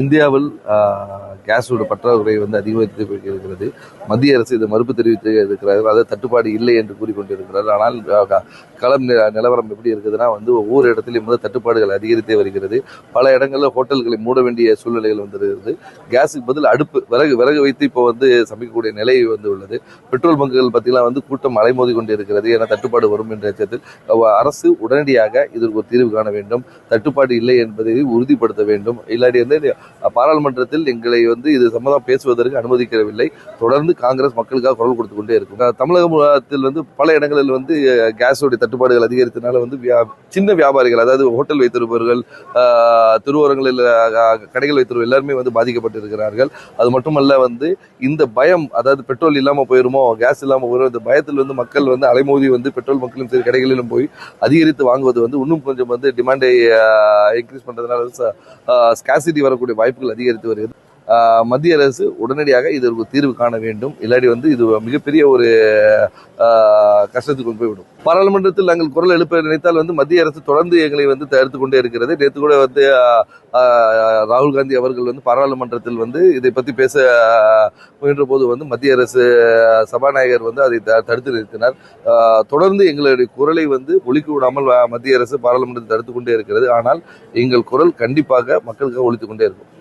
இந்தியாவில் கேஸோட பற்றாக்குறை அதிகரித்து இருக்கிறது. மத்திய அரசு இதை மறுப்பு தெரிவித்து இருக்கிறார்கள். அதாவது தட்டுப்பாடு இல்லை என்று கூறிக்கொண்டிருக்கிறார்கள். ஆனால் களம் நிலவரம் எப்படி இருக்குதுன்னா ஒவ்வொரு இடத்திலும் தட்டுப்பாடுகள் அதிகரித்தே வருகிறது. பல இடங்களில் ஹோட்டல்களை மூட வேண்டிய சூழ்நிலைகள் வந்துருக்கிறது. கேஸுக்கு பதில் அடுப்பு விறகு வைத்து இப்போ சமைக்கக்கூடிய நிலை உள்ளது. பெட்ரோல் பங்குகள் பார்த்தீங்கன்னா கூட்டம் அலைமோதி கொண்டு இருக்கிறது. ஏன்னா தட்டுப்பாடு வரும் என்ற எச்சத்தில் அரசு உடனடியாக இதற்கு ஒரு தீர்வு காண வேண்டும். தட்டுப்பாடு இல்லை என்பதை உறுதிப்படுத்த வேண்டும். இல்லாட்டி பாராளுமன்றத்தில் எங்களை இது சம்பந்தம் பேசுவதற்கு அனுமதிக்கவில்லை. தொடர்ந்து காங்கிரஸ் மக்களுக்காக குரல் கொடுத்து கொண்டே இருக்கும். தமிழகத்தில் பல இடங்களில் கேஸோடைய தட்டுப்பாடுகள் அதிகரித்தனால சின்ன வியாபாரிகள், அதாவது ஹோட்டல் வைத்திருப்பவர்கள், திருவோரங்களில் கடைகள் வைத்திருப்பவர்கள் எல்லாருமே பாதிக்கப்பட்டிருக்கிறார்கள். அது மட்டுமல்ல இந்த பயம், அதாவது பெட்ரோல் இல்லாமல் போயிருமோ, கேஸ் இல்லாமல் போயிடும், இந்த பயத்தில் மக்கள் அலைமோதி பெட்ரோல் பங்கிலும் சரி கடைகளிலும் போய் அதிகரித்து வாங்குவது இன்னும் கொஞ்சம் டிமாண்டை இன்க்ரீஸ் பண்றதுனால ஸ்காசிட்டி வரக்கூடிய வாய்ப்புகள் அதிகரித்து வருகிறது. மத்திய அரசு உடனடியாக இதற்கு தீர்வு காண வேண்டும். இல்லாட்டி இது மிகப்பெரிய ஒரு கஷ்டத்துக்கு போய்விடும். பாராளுமன்றத்தில் நாங்கள் குரல் எழுப்ப நினைத்தால் மத்திய அரசு தொடர்ந்து எங்களை தடுத்து கொண்டே இருக்கிறது. நேற்று கூட ராகுல் காந்தி அவர்கள் பாராளுமன்றத்தில் இதை பற்றி பேச முயன்ற போது மத்திய அரசு சபாநாயகர் அதை தடுத்து நிறுத்தினார். தொடர்ந்து எங்களுடைய குரலை ஒலிக்க விடாமல் மத்திய அரசு பாராளுமன்றத்தில் தடுத்து கொண்டே இருக்கிறது. ஆனால் எங்கள் குரல் கண்டிப்பாக மக்களுக்காக ஒலித்துக் கொண்டே இருக்கும்.